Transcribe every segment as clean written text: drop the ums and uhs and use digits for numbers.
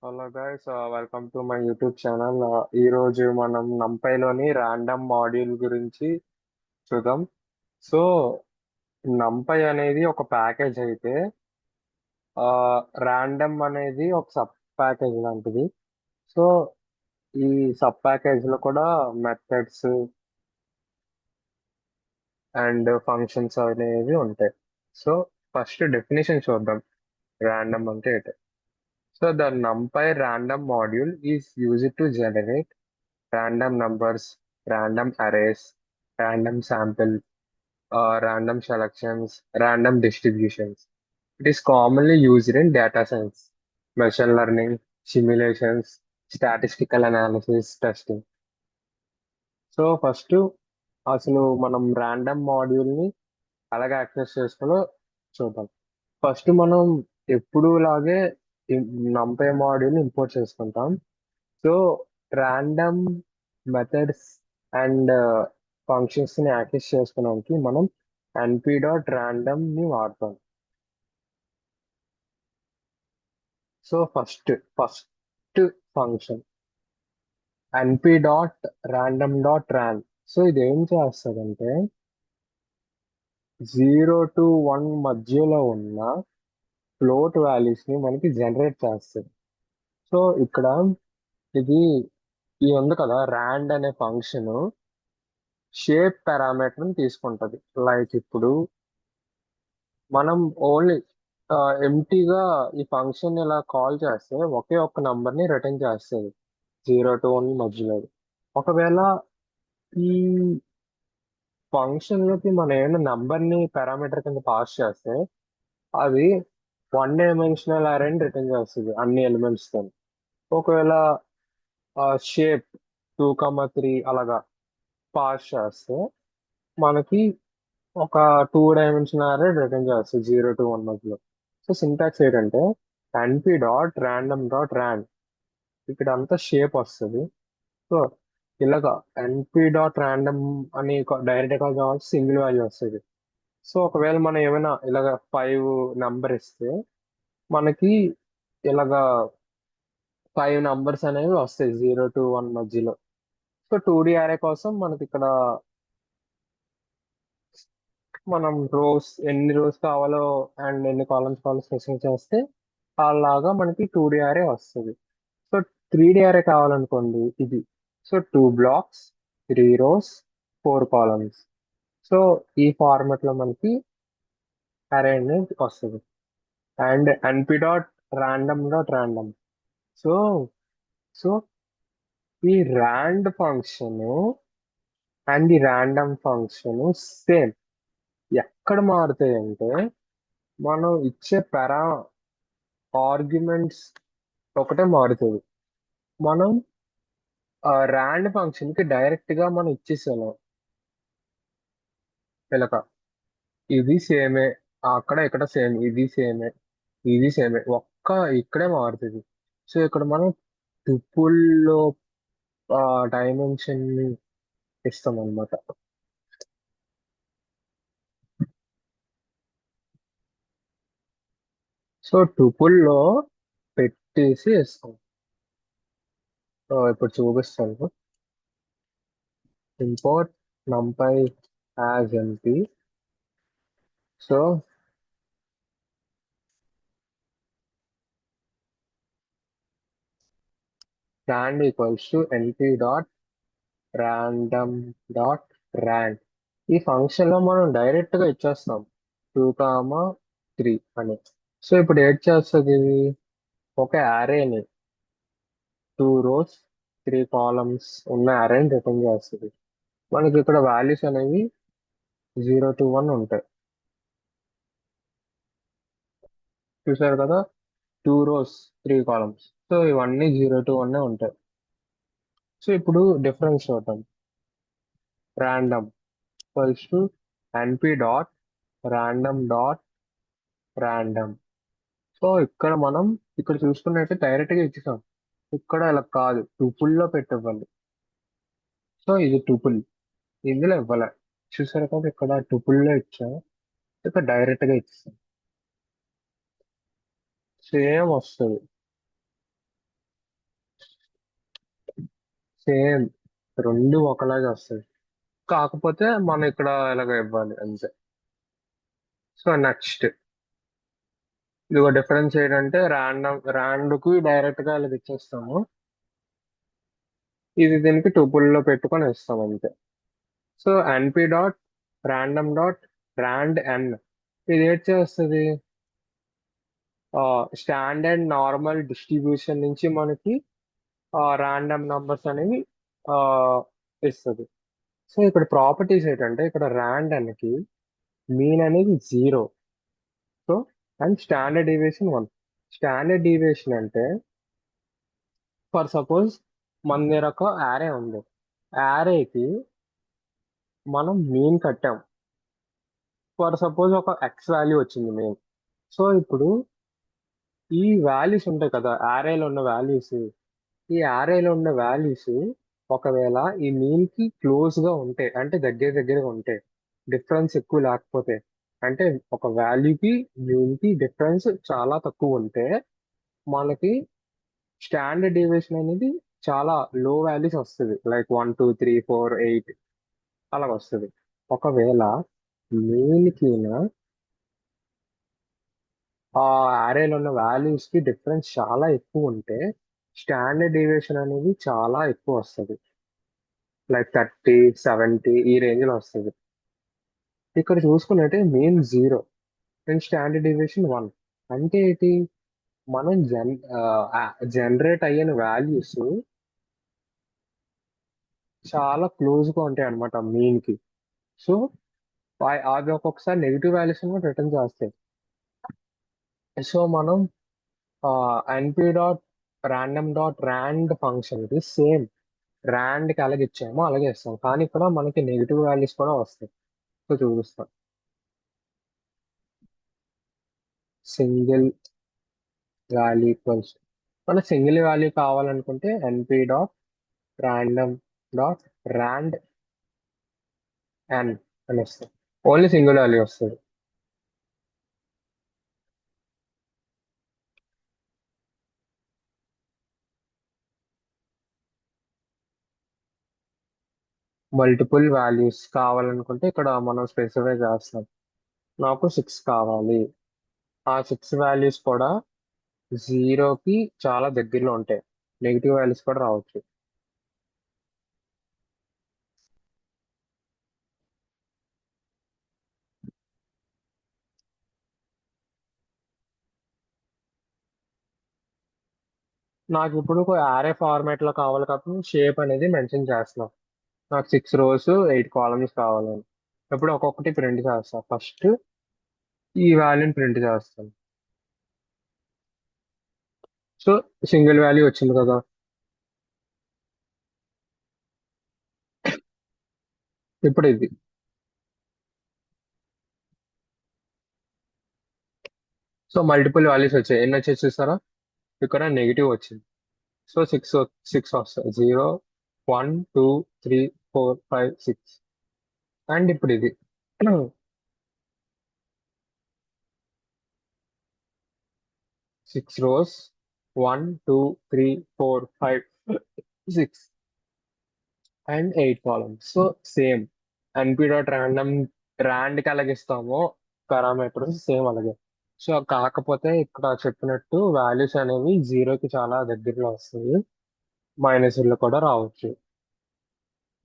Hello guys, welcome to my YouTube channel. ఈ రోజు మనం నంపైలోని ర్యాండమ్ మాడ్యూల్ గురించి చూద్దాం. సో నంపై అనేది ఒక ప్యాకేజ్ అయితే ర్యాండమ్ అనేది ఒక సబ్ ప్యాకేజ్ లాంటిది. సో ఈ సబ్ ప్యాకేజ్ లో కూడా మెథడ్స్ అండ్ ఫంక్షన్స్ అనేవి ఉంటాయి. సో ఫస్ట్ డెఫినేషన్ చూద్దాం. ర్యాండమ్ అంటే ఏంటి? So the numpy random module is used to generate random numbers, random arrays, random samples, random selections, random distributions. It is commonly used in data science, machine learning, simulations, statistical analysis, testing. So first అసలు మనం random మాడ్యూల్ని అలాగే access చేసుకోలో చూద్దాం. First మనం ఎప్పుడు లాగే నంపై module import చేసుకుంటాం. So random methods and functions ని access చేసుకోవడానికి మనం np.random ని వాడతాం. So first function np.random.ran. So ఇది ఏం చేస్తుందంటే 0 to 1 మధ్యలో ఉన్న ఫ్లోట్ వాల్యూస్ ని మనకి జనరేట్ చేస్తుంది. సో ఇక్కడ ఇది ఇది ఉంది కదా, ర్యాండ్ అనే ఫంక్షన్ షేప్ పారామీటర్ తీసుకుంటది. లైక్ ఇప్పుడు మనం ఓన్లీ ఎంటీగా ఈ ఫంక్షన్ ఇలా కాల్ చేస్తే ఒకే ఒక్క నంబర్ ని రిటర్న్ చేస్తుంది 0 to 1 మధ్యలో. ఒకవేళ ఈ ఫంక్షన్ లోకి మనం ఏమైనా నంబర్ ని పారామీటర్ కింద పాస్ చేస్తే అది 1 డైమెన్షనల్ అరేని రిటర్న్ చేస్తుంది అన్ని ఎలిమెంట్స్ తో. ఒకవేళ షేప్ 2, 3 అలాగా పాస్ చేస్తే మనకి ఒక 2 డైమెన్షనల్ అరే రిటర్న్ చేస్తుంది 0 to 1 మధ్యలో. సో సింటాక్స్ ఏంటంటే np.random.ran. ఇక్కడ అంతా షేప్ వస్తుంది. సో ఇలాగా np.random అని డైరెక్ట్ గా కావాలి, సింగిల్ వాల్యూ వస్తుంది. సో ఒకవేళ మనం ఏమైనా ఇలాగ 5 నంబర్ ఇస్తే మనకి ఇలాగా 5 నంబర్స్ అనేవి వస్తాయి 0 to 1 మధ్యలో. సో 2D అరే కోసం మనకి ఇక్కడ మనం రోస్ ఎన్ని రోస్ కావాలో అండ్ ఎన్ని కాలమ్స్ కావాలో స్పెసిఫై చేస్తే అలాగా మనకి 2D అరే వస్తుంది. సో 3D అరే కావాలనుకోండి ఇది. So 2 blocks, 3 rows, 4 columns. So ఈ ఫార్మాట్ లో మనకి అరే అనేది వస్తుంది. And np.random.random. సో సో ఈ ర్యాండ్ ఫంక్షన్ అండ్ ఈ ర్యాండమ్ ఫంక్షన్ సేమ్. ఎక్కడ మారుతాయి అంటే మనం ఇచ్చే ఆర్గ్యుమెంట్స్ ఒకటే మారుతుంది. మనం ర్యాండ్ ఫంక్షన్ కి డైరెక్ట్ గా మనం ఇచ్చేసాం ఇలాగ ఇది సేమే, అక్కడ ఇక్కడ సేమ్, ఇది సేమే, ఇది సేమే, ఒక్క ఇక్కడే మారుతుంది. సో ఇక్కడ మనం టుపుల్లో డైమెన్షన్ ఇస్తాం అనమాట. సో టుపుల్లో పెట్టేసి ఇస్తాం. సో ఇప్పుడు చూపిస్తాను. Import numpy as np. So rand equals to np.random.ran. ఈ ఫంక్షన్ లో మనం డైరెక్ట్ గా ఇచ్చేస్తాం 2, 3 అని. సో ఇప్పుడు ఏడ్ చేస్తుంది ఇది ఒక అరేని 2 rows, 3 columns ఉన్న అరేని రిటర్న్ చేస్తుంది. మనకి ఇక్కడ వాల్యూస్ అనేవి 0 to 1 ఉంటాయి. చూసారు కదా, 2 rows, 3 columns. సో ఇవన్నీ 0 to 1 ఉంటాయి. సో ఇప్పుడు డిఫరెన్స్ చూద్దాం. Random equals to np.random.random. So ఇక్కడ మనం ఇక్కడ చూసుకున్నట్టు డైరెక్ట్ గా ఇచ్చేసాం. ఇక్కడ ఇలా కాదు, టుపుల్ లో పెట్టివ్వాలి. సో ఇది టుపుల్, ఇందులో ఇవ్వాలి. చూసారు కదా, ఇక్కడ టుపుల్ లో ఇచ్చా, ఇక్కడ డైరెక్ట్ గా ఇచ్చేసాం. సేమ్ వస్తుంది. సేమ్, రెండు ఒకలాగే వస్తాయి. కాకపోతే మనం ఇక్కడ ఇలాగ ఇవ్వాలి అంతే. సో నెక్స్ట్, ఇదిగో డిఫరెన్స్ ఏంటంటే ర్యాండ్ కు డైరెక్ట్ గా ఇలా ఇచ్చేస్తాము. ఇది దీనికి టూపుల్లో పెట్టుకొని ఇస్తాం అంతే. So NP dot random dot rand n, ఇది ఏం చేస్తుంది? స్టాండర్డ్ నార్మల్ డిస్ట్రిబ్యూషన్ నుంచి మనకి ర్యాండమ్ నంబర్స్ అనేవి ఆ, ఇస్తుంది. సో ఇక్కడ ప్రాపర్టీస్ ఏంటంటే, ఇక్కడ ర్యాండ్ అన్కి మీన్ అనేది 0. So and standard deviation 1. Standard deviation అంటే, ఫర్ సపోజ్ మన దగ్గర ఒక యారే ఉంది. యారేకి మనం మీన్ కట్టాం. ఫర్ సపోజ్ ఒక ఎక్స్ వాల్యూ వచ్చింది మెయిన్. సో ఇప్పుడు ఈ వాల్యూస్ ఉంటాయి కదా, యారేలో ఉన్న వాల్యూస్, ఈ యారేలో ఉన్న వాల్యూస్ ఒకవేళ ఈ మీన్ కి క్లోజ్ గా ఉంటే, అంటే దగ్గర దగ్గరగా ఉంటే, డిఫరెన్స్ ఎక్కువ లేకపోతే, అంటే ఒక వాల్యూకి మీన్ కి డిఫరెన్స్ చాలా తక్కువ ఉంటే, మనకి స్టాండర్డ్ డీవియేషన్ అనేది చాలా లో వాల్యూస్ వస్తుంది. లైక్ 1 2 3 4 8 అలా వస్తుంది. ఒకవేళ మీన్ కి ఆ అరేలో ఉన్న వాల్యూస్ కి డిఫరెన్స్ చాలా ఎక్కువ ఉంటే, స్టాండర్డ్ డీవియేషన్ అనేది చాలా ఎక్కువ వస్తుంది. లైక్ 30 70 ఈ రేంజ్ లో వస్తుంది. ఇక్కడ చూసుకున్నట్టే మెయిన్ 0 అండ్ స్టాండర్డ్ డీవియేషన్ 1. అంటే ఏంటి? మనం జనరేట్ అయిన వాల్యూస్ చాలా క్లోజ్ గా ఉంటాయి అనమాట మీన్ కి. సో అవి ఒక్కొక్కసారి నెగిటివ్ వాల్యూస్ కూడా రిటర్న్ చేస్తాయి. సో మనం ఎన్పి dot random dot rand function కి సేమ్ ర్యాండ్ కి అలాగే ఇచ్చామో అలాగే ఇస్తాం, కానీ ఇక్కడ మనకి నెగిటివ్ వాల్యూస్ కూడా వస్తాయి. సో చూపిస్తాం. సింగిల్ వాల్యూ ఈక్వల్స్, మన సింగిల్ వాల్యూ కావాలనుకుంటే NP dot random dot rand n అని వస్తుంది. ఓన్లీ సింగిల్ వాల్యూ వస్తుంది. మల్టిపుల్ వాల్యూస్ కావాలనుకుంటే ఇక్కడ మనం స్పెసిఫై చేస్తాం. నాకు 6 కావాలి. ఆ 6 వాల్యూస్ కూడా జీరోకి చాలా దగ్గరలో ఉంటాయి. నెగిటివ్ వాల్యూస్ కూడా రావచ్చు. నాకు ఇప్పుడు ఒక యారే ఫార్మాట్ లో కావాలి కాబట్టి షేప్ అనేది మెన్షన్ చేస్తున్నాం. నాకు 6 rows 8 columns కావాలని. ఇప్పుడు ఒక్కొక్కటి ప్రింట్ చేస్తాను. ఫస్ట్ ఈ వాల్యూని ప్రింట్ చేస్తాను. సో సింగిల్ వాల్యూ వచ్చింది కదా. ఇప్పుడు ఇది. సో మల్టిపుల్ వాల్యూస్ వచ్చాయి. ఎన్ని వచ్చాయి చూసారా? ఇక్కడ నెగిటివ్ వచ్చింది. సో సిక్స్ సిక్స్ వస్తాయి. 0 1 2 3 4 5 6. అండ్ ఇప్పుడు ఇది 6 rows 1 2 3 4 5 6 and 8 columns. So same ఎన్పి dot random rand కి అలాగే ఇస్తాము పారామీటర్స్ సేమ్ అలాగే. సో కాకపోతే ఇక్కడ చెప్పినట్టు వాల్యూస్ అనేవి జీరోకి చాలా దగ్గరలో వస్తాయి. మైనస్లు కూడా రావచ్చు.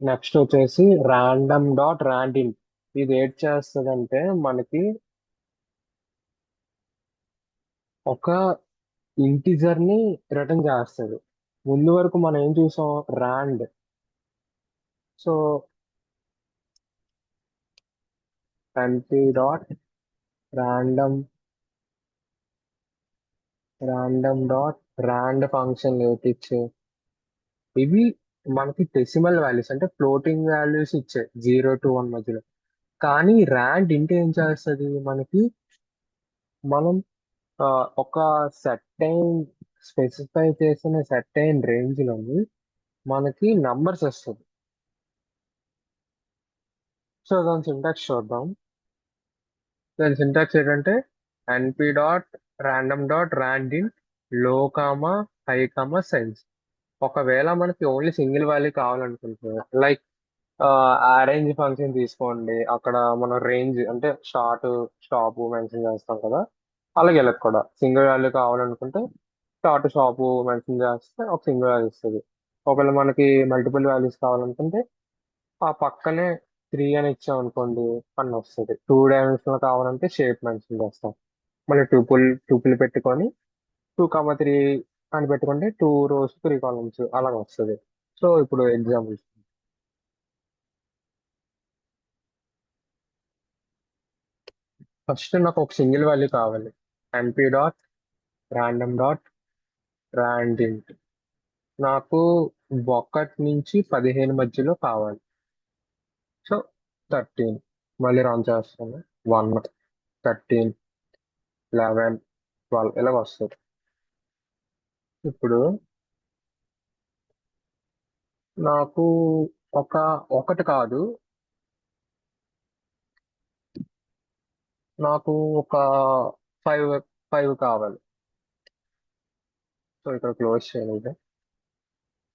నెక్స్ట్ వచ్చేసి ర్యాండమ్ డాట్ ర్యాండిన్. ఇది ఏం చేస్తుందంటే మనకి ఒక ఇంటిజర్ ని రిటర్న్ చేస్తుంది. ముందు వరకు మనం ఏం చూసాం? Rand. So NP dot random random dot rand function నేర్పించే, ఇవి మనకి డెసిమల్ వాల్యూస్ అంటే ఫ్లోటింగ్ వాల్యూస్ ఇచ్చాయి 0 to 1 మధ్యలో. కానీ ర్యాండ్ ఇంటి ఏం చేస్తుంది మనకి? మనం ఆ, ఒక సెట్టైన్ స్పెసిఫై చేసిన సెట్టైన్ రేంజ్ లోని మనకి నంబర్స్ వస్తుంది. సో దాని సింటాక్స్ చూద్దాం. దాని సింటాక్స్ ఏంటంటే ఎన్పి dot random dot rand in లో కామా హై కామా సైన్స్. ఒకవేళ మనకి ఓన్లీ సింగిల్ వాల్యూ కావాలనుకుంటే లైక్ అరేంజ్ ఫంక్షన్ తీసుకోండి. అక్కడ మనం రేంజ్ అంటే స్టార్ట్ స్టాప్ మెన్షన్ చేస్తాం కదా. అలాగే ఇలా కూడా సింగిల్ వాల్యూ కావాలనుకుంటే స్టార్ట్ స్టాప్ మెన్షన్ చేస్తే ఒక సింగిల్ వాల్యూ ఇస్తుంది. ఒకవేళ మనకి మల్టిపుల్ వాల్యూస్ కావాలనుకుంటే ఆ పక్కనే 3 అని ఇచ్చాం అనుకోండి అని వస్తుంది. 2 డైమెన్షనల్ కావాలంటే షేప్ మెన్షన్ చేస్తాం. మళ్ళీ టూపుల్ పెట్టుకొని 2, 3 అని పెట్టుకుంటే 2 rows 3 columns అలాగ వస్తుంది. సో ఇప్పుడు ఎగ్జాంపుల్ ఫస్ట్ నాకు ఒక సింగిల్ వాల్యూ కావాలి. np డాట్ ర్యాండమ్ డాట్ ర్యాండింట్ నాకు 1 నుంచి 15 మధ్యలో కావాలి. సో 13 మళ్ళీ రన్ చేస్తాను. 1, 13, 11, 12 ఇలా వస్తుంది. ఇప్పుడు నాకు ఒక ఒకటి కాదు, నాకు ఒక ఫైవ్ ఫైవ్ కావాలి. సో ఇక్కడ క్లోజ్ చేయాలి.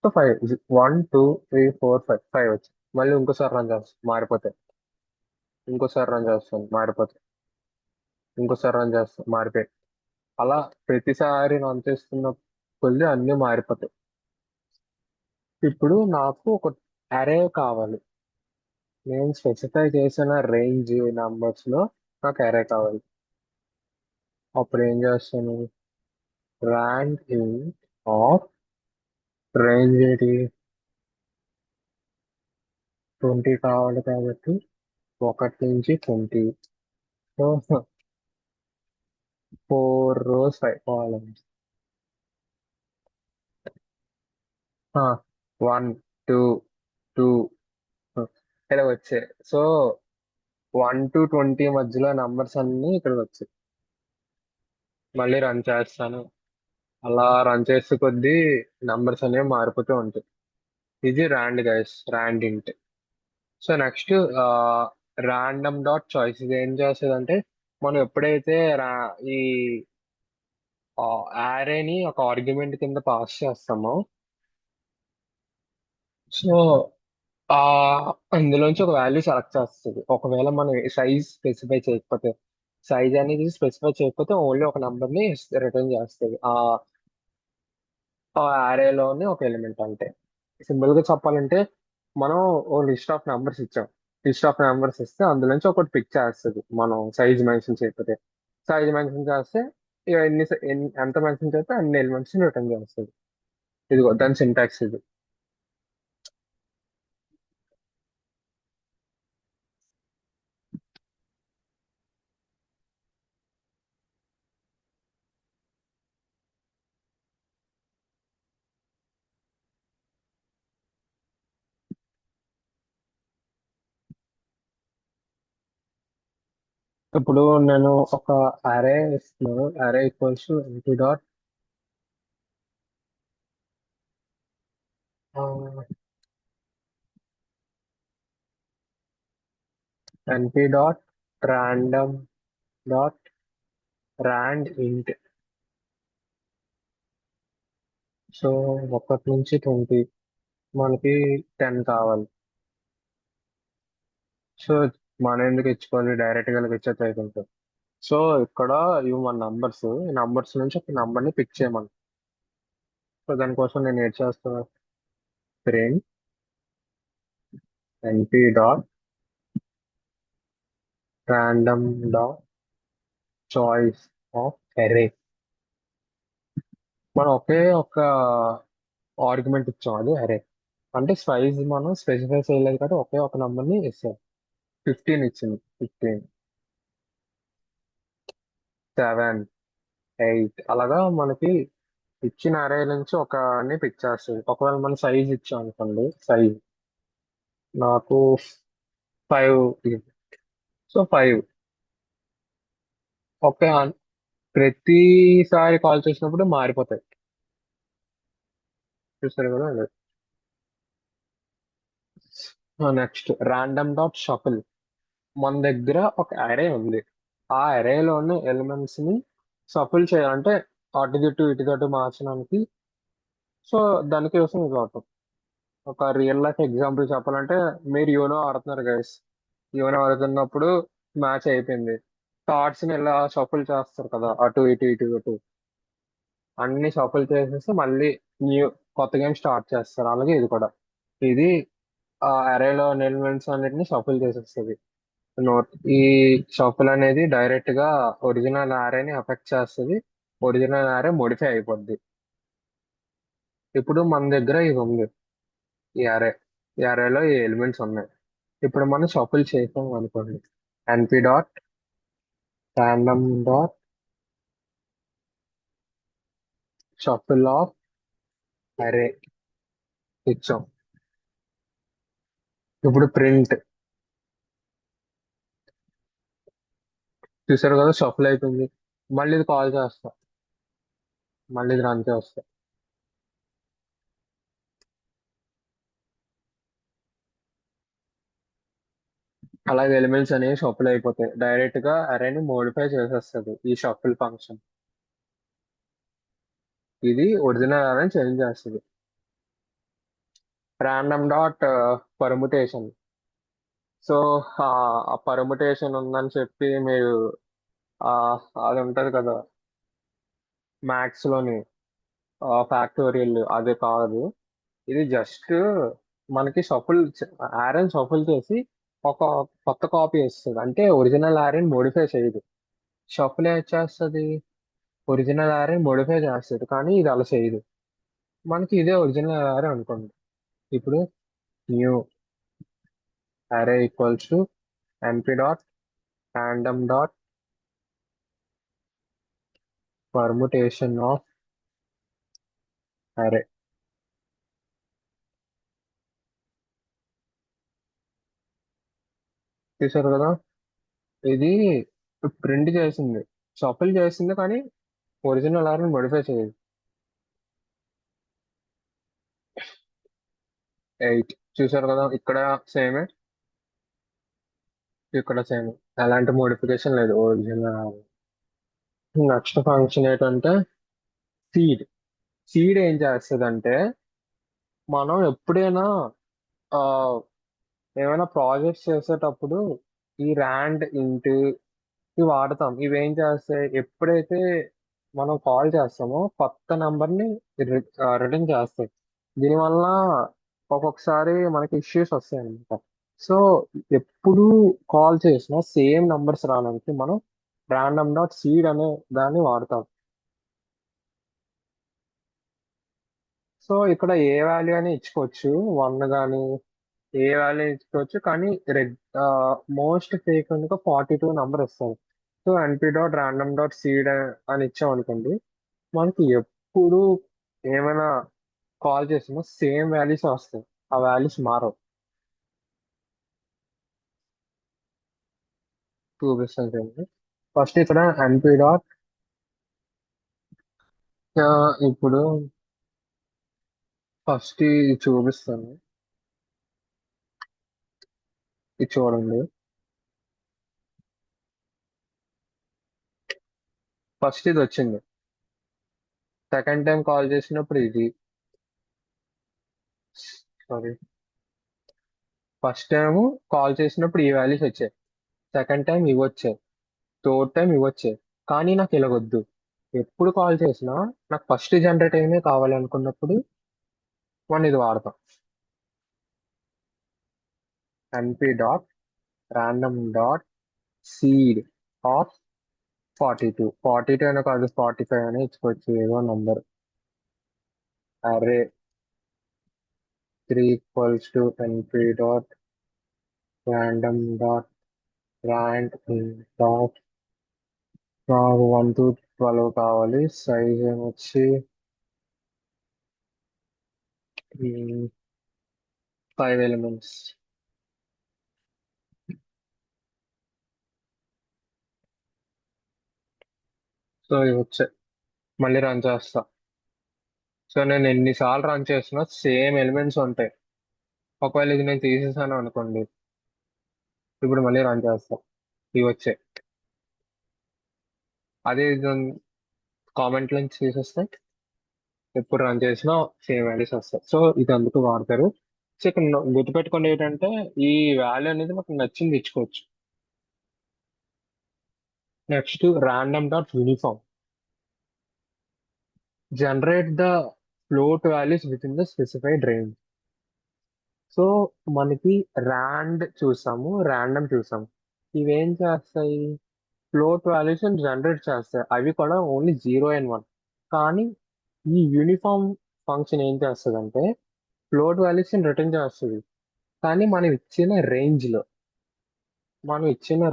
సో 5, 1, 2, 3, 4, 5 వచ్చి మళ్ళీ ఇంకోసారి రన్ చేస్తాను మారిపోతాయి. ఇంకోసారి రన్ చేస్తాను మారిపోతాయి. ఇంకోసారి రన్ చేస్తాను మారిపోయాయి. అలా ప్రతిసారి రన్ చేస్తున్న కొద్ది అన్ని మారిపోతాయి. ఇప్పుడు నాకు ఒక అరే కావాలి. నేను స్పెసిఫై చేసిన రేంజ్ నంబర్స్ లో నాకు అరే కావాలి. అప్పుడు ఏం చేస్తాను? ర్యాంక్ ఇన్ ఆఫ్ రేంజ్ ఏంటి? 20 కావాలి కాబట్టి 1 నుంచి 20. So 4 rows 5 columns. 1, 2, 2 ఇలా వచ్చాయి. సో 1 to 20 మధ్యలో నంబర్స్ అన్ని ఇక్కడ వచ్చాయి. మళ్ళీ రన్ చేస్తాను. అలా రన్ చేసే కొద్దీ నంబర్స్ అనేవి మారిపోతూ ఉంటాయి. ఇది ర్యాండ్ గైస్, ర్యాండ్ ఇంట్. So next random dot choice ఇది ఏం చేస్తుందంటే మనం ఎప్పుడైతే ఈ యారేని ఒక ఆర్గ్యుమెంట్ కింద పాస్ చేస్తామో సో ఆ అందులోంచి ఒక వాల్యూ సెలెక్ట్ చేస్తుంది. ఒకవేళ మనం సైజ్ స్పెసిఫై చేయకపోతే, సైజ్ అనేది స్పెసిఫై చేయకపోతే ఓన్లీ ఒక నంబర్ ని రిటర్న్ చేస్తుంది. ఆ అరేలోని ఒక ఎలిమెంట్ అంటే సింపుల్ గా చెప్పాలంటే మనం ఓ లిస్ట్ ఆఫ్ నెంబర్స్ ఇచ్చాం. లిస్ట్ ఆఫ్ నెంబర్స్ ఇస్తే అందులోంచి ఒకటి పిక్ చేస్తుంది. మనం సైజ్ మెన్షన్ చేయకపోతే సైజ్ మెన్షన్ చేస్తే ఇక ఎంత మెన్షన్ చేస్తే అన్ని ఎలిమెంట్స్ రిటర్న్ చేస్తుంది. ఇదిగో దాని సింటాక్స్ ఇది. ఇప్పుడు నేను ఒక అరే ఇస్తున్నాను. అరే equals empty dot ఎన్పి dot random dot rand ఇంట్. సో 1 నుంచి 20 మనకి 10 కావాలి. సో మనం ఎందుకు ఇచ్చుకోవాలి, డైరెక్ట్ గా ఇచ్చేది అయిపోతుంది. సో ఇక్కడ ఇవి మన నంబర్స్, ఈ నంబర్స్ నుంచి ఒక నంబర్ ని పిక్ చేయమని. సో దానికోసం నేను ఏం చేస్తాను? Print ఎన్పి dot random dot choice of అరే. మనం ఒకే ఒక ఆర్గ్యుమెంట్ ఇచ్చాం, అది అరే. అంటే సైజ్ మనం స్పెసిఫై చేయలేదు కాబట్టి ఒకే ఒక నంబర్ ని ఇస్తాం. 15 ఇచ్చింది. 15, 7, 8 అలాగా మనకి ఇచ్చిన అరే నుంచి ఒకని పిక్ చేస్తుంది. ఒకవేళ మనం సైజ్ ఇచ్చాం అనుకోండి, సైజ్ నాకు 5. So 5 okay. ప్రతిసారి కాల్ చేసినప్పుడు మారిపోతాయి. చూస్తారు కదా. Next random dot shuffle. మన దగ్గర ఒక అరే ఉంది. ఆ అరేలోని ఎలిమెంట్స్ ని షఫుల్ చేయాలంటే అటు ఇటు మార్చడానికి సో దానికి కోసం ఇది వాడతాం. ఒక రియల్ లైఫ్ ఎగ్జాంపుల్ చెప్పాలంటే మీరు యోనో ఆడుతున్నారు గైస్. యోనో ఆడుతున్నప్పుడు మ్యాచ్ అయిపోయింది. థాట్స్ ని ఇలా షఫుల్ చేస్తారు కదా, అటు ఇటు ఇటు ఇటు అన్ని షఫుల్ చేసేసి మళ్ళీ న్యూ కొత్త గేమ్ స్టార్ట్ చేస్తారు. అలాగే ఇది కూడా. ఇది ఆ అరేలో ఎలిమెంట్స్ అన్నిటిని షఫుల్ చేసేస్తుంది. నోట్ ఈ షఫుల్ అనేది డైరెక్ట్ గా ఒరిజినల్ అరేని అఫెక్ట్ చేస్తుంది. ఒరిజినల్ అరే మోడిఫై అయిపోద్ది. ఇప్పుడు మన దగ్గర ఇది ఉంది, ఈ అరే. ఈ అరేలో ఈ ఎలిమెంట్స్ ఉన్నాయి. ఇప్పుడు మనం షఫుల్ చేసాం అనుకోండి. ఎన్పి dot random dot shuffle of అరే ఇచ్చాం. ఇప్పుడు ప్రింట్ చూసారు కదా, షఫుల్ అయిపోయింది. మళ్ళీ ఇది కాల్ చేస్తా, మళ్ళీ ఇది రన్ చేస్తా. అలాగే ఎలిమెంట్స్ అనేవి షఫుల్ అయిపోతాయి. డైరెక్ట్ గా అరేని మోడిఫై చేసేస్తుంది ఈ షఫుల్ ఫంక్షన్. ఇది ఒరిజినల్ అరేని చేంజ్ చేస్తుంది. Random dot permutation. సో ఆ పర్ముటేషన్ ఉందని చెప్పి మీరు ఆ, అది ఉంటది కదా మ్యాథ్స్ లోని ఫ్యాక్టోరియల్, అది కాదు. ఇది జస్ట్ మనకి షఫుల్, ఆరెన్ షఫుల్ చేసి ఒక కొత్త కాపీ ఇస్తుంది. అంటే ఒరిజినల్ ఆరెన్ మోడిఫై చేయదు. షఫుల్ ఏం చేస్తుంది, ఒరిజినల్ ఆరెన్ మోడిఫై చేస్తుంది, కానీ ఇది అలా చేయదు. మనకి ఇదే ఒరిజినల్ ఆరే అనుకోండి. ఇప్పుడు న్యూ అరే equals to MP dot random dot permutation of అరే. చూసారు కదా, ఇది ప్రింట్ చేసింది, షఫుల్ చేసింది, కానీ ఒరిజినల్ ఆర్ని మోడిఫై చేయదు. 8 చూసారు కదా, ఇక్కడ సేమే, ఇక్కడ సేమ్. ఎలాంటి మోడిఫికేషన్ లేదు ఒరిజినల్. నెక్స్ట్ ఫంక్షన్ ఏంటంటే సీడ్. సీడ్ ఏం చేస్తుందంటే మనం ఎప్పుడైనా ఆ, ఏమైనా ప్రాజెక్ట్స్ చేసేటప్పుడు ఈ ర్యాండ్ ఇంట్ ఇవి వాడతాం. ఇవి ఏం చేస్తాయి, ఎప్పుడైతే మనం కాల్ చేస్తామో కొత్త నంబర్ని రిటర్న్ చేస్తాయి. దీనివల్ల ఒక్కొక్కసారి మనకి ఇష్యూస్ వస్తాయి అన్నమాట. సో ఎప్పుడు కాల్ చేసినా సేమ్ నంబర్స్ రావడానికి మనం ర్యాండమ్ డాట్ సీడ్ అనే దాన్ని వాడతాం. సో ఇక్కడ ఏ వాల్యూ అని ఇచ్చుకోవచ్చు, 1 కానీ ఏ వాల్యూ ఇచ్చుకోవచ్చు, కానీ మోస్ట్ ఫ్రీక్వెంట్ గా 42 నంబర్ వస్తుంది. So NP dot random dot seed అని ఇచ్చాం అనుకోండి, మనకి ఎప్పుడు ఏమైనా కాల్ చేసినా సేమ్ వాల్యూస్ వస్తాయి. ఆ వాల్యూస్ మారవు. చూపిస్తాను. ఫస్ట్ ఇక్కడ ఎన్పి డాట్ ఇప్పుడు ఫస్ట్ ఇది చూపిస్తాను. ఇది చూడండి. ఫస్ట్ ఇది వచ్చింది. సెకండ్ టైం కాల్ చేసినప్పుడు ఇది. సారీ, ఫస్ట్ టైం కాల్ చేసినప్పుడు ఈ వాల్యూస్ వచ్చాయి. సెకండ్ టైం ఇవి వచ్చాయి. థర్డ్ టైం ఇవి వచ్చాయి. కానీ నాకు ఇలాగొద్దు. ఎప్పుడు కాల్ చేసినా నాకు ఫస్ట్ జనరేట్ అయినే కావాలి అనుకున్నప్పుడు మనం ఇది వాడతాం. ఎన్పి dot random dot seed of 42 అయినా కాదు, 45 అని ఇచ్చుకోవచ్చు ఏదో నంబర్. అరే 3 equals to ఎన్పి dot random dot rand dot, నాకు 1 to 12 కావాలి. Size ఏమొచ్చి 5 elements. సో ఇవి వచ్చాయి. మళ్ళీ రన్ చేస్తా. సో నేను ఎన్నిసార్లు రన్ చేసినా సేమ్ ఎలిమెంట్స్ ఉంటాయి. ఒకవేళ ఇది నేను తీసేసాను అనుకోండి, ఇప్పుడు మళ్ళీ రన్ చేస్తా, ఇవి వచ్చాయి. అదే కామెంట్ నుంచి తీసేస్తే ఎప్పుడు రన్ చేసినా సేమ్ వాల్యూస్ వస్తాయి. సో ఇది అందుకు వాడతారు. సో ఇక్కడ గుర్తుపెట్టుకోండి ఏంటంటే ఈ వాల్యూ అనేది మాకు నచ్చింది ఇచ్చుకోవచ్చు. Next random dot uniform generate the float values with in the specified range. So మనకి ర్యాండమ్ చూసాము. ఇవేం చేస్తాయి? ఫ్లోట్ వాల్యూస్ జనరేట్ చేస్తాయి. అవి కూడా ఓన్లీ 0 and 1. కానీ ఈ యూనిఫామ్ ఫంక్షన్ ఏం చేస్తుందంటే ఫ్లోట్ వాల్యూస్ రిటర్న్ చేస్తుంది. కానీ మనం ఇచ్చిన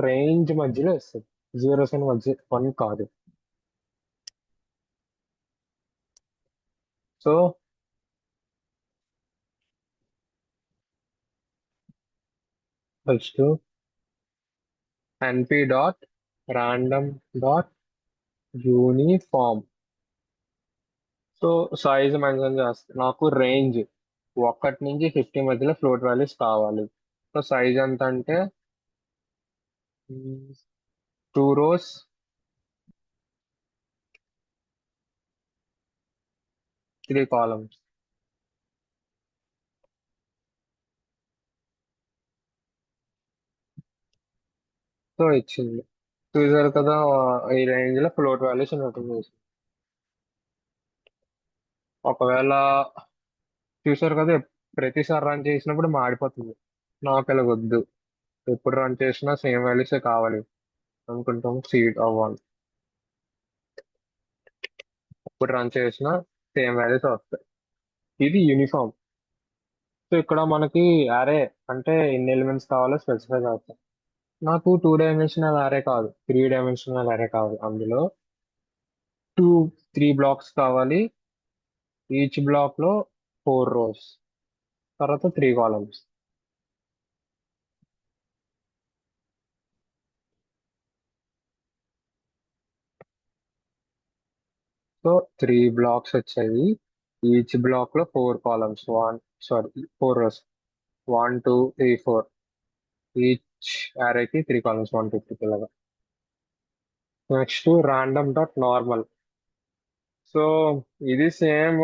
రేంజ్ మధ్యలో ఇస్తుంది. 0 మధ్య 1 కాదు. So first np dot random dot uniform. So size mention చేస్తాను. నాకు రేంజ్ 1 నుంచి 50 మధ్యలో ఫ్లోట్ వాల్యూస్ కావాలి. సో సైజ్ ఎంత అంటే 2 rows 3 columns. సో ఇచ్చింది. చూసారు కదా, ఈ రేంజ్ లో ఫ్లోట్ వాల్యూస్ రిటర్న్ చేసింది. ఒకవేళ చూసారు కదా, ప్రతిసారి రన్ చేసినప్పుడు మాడిపోతుంది. నాకు ఇలా వద్దు, ఎప్పుడు రన్ చేసినా సేమ్ వాల్యూసే కావాలి అనుకుంటాం. సీట్ అవ్వాలి, ఎప్పుడు రన్ చేసినా సేమ్ వాల్యూస్ వస్తాయి. ఇది యూనిఫామ్. సో ఇక్కడ మనకి అరే అంటే ఎన్ని ఎలిమెంట్స్ కావాలో స్పెసిఫై చేస్తాం. నాకు 2 డైమెన్షనల్ అరే కాదు, 3 డైమెన్షనల్ అరే కావాలి. అందులో టూ 3 blocks కావాలి. ఈచ్ బ్లాక్ లో 4 rows, తర్వాత 3 columns. సో 3 blocks వచ్చాయి. ఈచ్ బ్లాక్ లో 4 columns, సారీ 4 rows, 1 2 3 4. ఈచ్ అరేకి 3 columns, 1 2 3 ఇలాగా. Next random.normal. సో ఇది same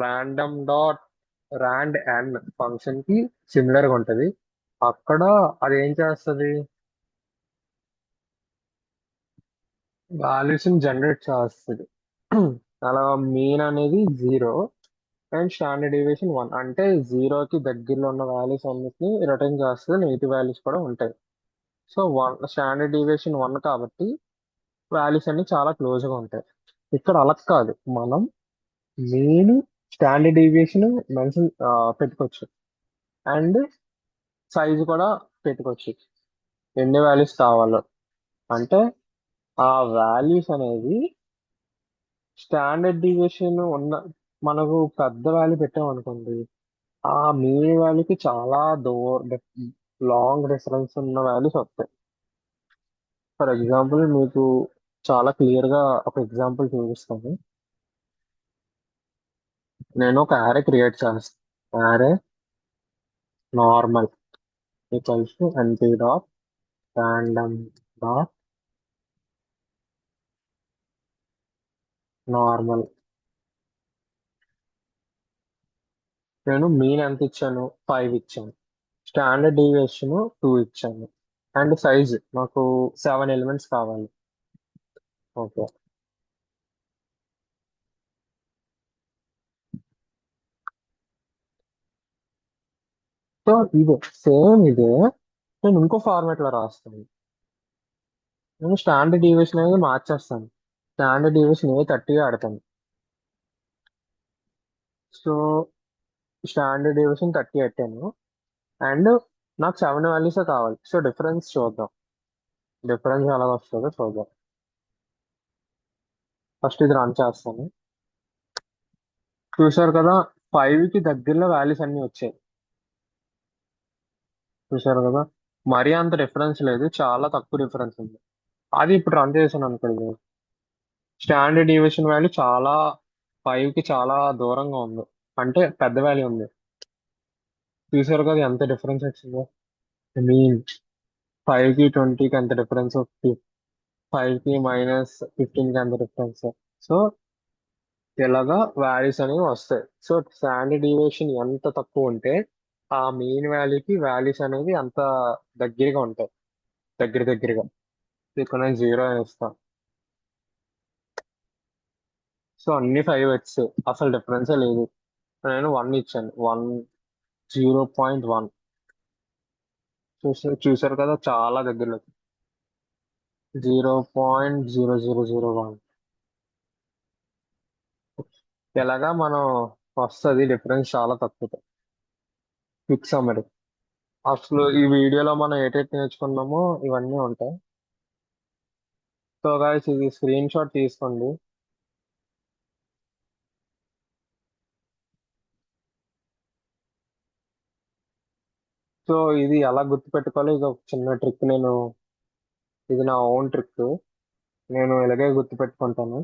random dot rand n function కి సిమిలర్ గా ఉంటది. అక్కడ అది ఏం చేస్తుంది? వాల్యూస్ జనరేట్ చేస్తుంది. అలా మీన్ అనేది 0 అండ్ స్టాండర్డ్ డీవియేషన్ 1. అంటే 0కి దగ్గరలో ఉన్న వాల్యూస్ అన్నిటిని రిటర్న్ చేస్తుంది. నెగిటివ్ వాల్యూస్ కూడా ఉంటాయి. సో స్టాండర్డ్ డీవియేషన్ 1 కాబట్టి వాల్యూస్ అన్ని చాలా క్లోజ్ గా ఉంటాయి. ఇక్కడ అలా కాదు, మనం మీన్ స్టాండర్డ్ డీవియేషన్ మెన్షన్ పెట్టుకోవచ్చు. అండ్ సైజ్ కూడా పెట్టుకోవచ్చు, ఎన్ని వాల్యూస్ కావాలో. అంటే ఆ వాల్యూస్ అనేది స్టాండర్డ్ డీవియేషన్ ఉన్న, మనకు పెద్ద వాల్యూ పెట్టాం అనుకోండి, ఆ మీన్ వాల్యూకి చాలా లాంగ్ డిఫరెన్స్ ఉన్న వాల్యూస్ వస్తాయి. ఫర్ ఎగ్జాంపుల్ మీకు చాలా క్లియర్ గా ఒక ఎగ్జాంపుల్ చూపిస్తాను. నేను ఒక యారే క్రియేట్ చేస్తాను. Array normal equals to np dot random dot normal. నేను మీన్ ఎంత ఇచ్చాను? 5 ఇచ్చాను. స్టాండర్డ్ డీవియేషన్ 2 ఇచ్చాను. అండ్ సైజ్ నాకు 7 ఎలిమెంట్స్ కావాలి. ఓకే. సో ఇదే సేమ్ ఇదే నేను ఇంకో ఫార్మాట్ లో రాస్తాను. నేను స్టాండర్డ్ డీవియేషన్ అనేది మార్చేస్తాను. స్టాండర్డ్ డీవియేషన్ 30 ఆడతాను. సో స్టాండర్డ్ డీవియేషన్ 30 పెట్టాను. అండ్ నాకు 7 వాల్యూస్ కావాలి. సో డిఫరెన్స్ చూద్దాం, డిఫరెన్స్ ఎలా వస్తుందో చూద్దాం. ఫస్ట్ ఇది రన్ చేస్తాను. చూసారు కదా, 5కి దగ్గరలో వాల్యూస్ అన్ని వచ్చాయి. చూసారు కదా, మరీ అంత డిఫరెన్స్ లేదు, చాలా తక్కువ డిఫరెన్స్ ఉంది. అది ఇప్పుడు రన్ చేశాను అనుకోండి, స్టాండర్డ్ డీవియేషన్ వాల్యూ 5కి చాలా దూరంగా ఉంది. అంటే పెద్ద వాల్యూ ఉంది. చూసారు కదా ఎంత డిఫరెన్స్ వచ్చిందో. మీన్ 5కి 20కి ఎంత డిఫరెన్స్, 5కి -15కి ఎంత డిఫరెన్స్. సో ఇలాగా వాల్యూస్ అనేవి వస్తాయి. సో స్టాండర్డ్ డీవియేషన్ ఎంత తక్కువ ఉంటే ఆ మెయిన్ వాల్యూకి వాల్యూస్ అనేవి అంత దగ్గరగా ఉంటాయి. దగ్గరగా ఇక్కడ నేను జీరో అని ఇస్తాను. సో అన్ని 5 వచ్చాయి, అసలు డిఫరెన్సే లేదు. నేను 1 ఇచ్చాను, 0.1. చూసారు కదా, చాలా దగ్గరలో. 0.0001. ఎలాగా మనం వస్తుంది డిఫరెన్స్ చాలా తక్కువ. Quick summary. అసలు ఈ వీడియోలో మనం ఏటైతే నేర్చుకున్నామో ఇవన్నీ ఉంటాయి. సో గాయస్, ఇది స్క్రీన్ షాట్ తీసుకోండి. సో ఇది ఎలా గుర్తుపెట్టుకోవాలో ఇది ఒక చిన్న ట్రిక్. ఇది నా ఓన్ ట్రిక్. నేను ఇలాగే గుర్తుపెట్టుకుంటాను.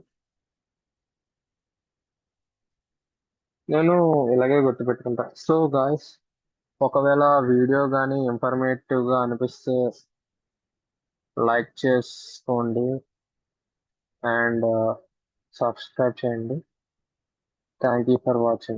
నేను ఇలాగే గుర్తుపెట్టుకుంటా. సో గాయస్, ఒకవేళ వీడియో కానీ ఇన్ఫర్మేటివ్ గా అనిపిస్తే లైక్ చేసుకోండి అండ్ సబ్స్క్రైబ్ చేయండి. Thank you for watching.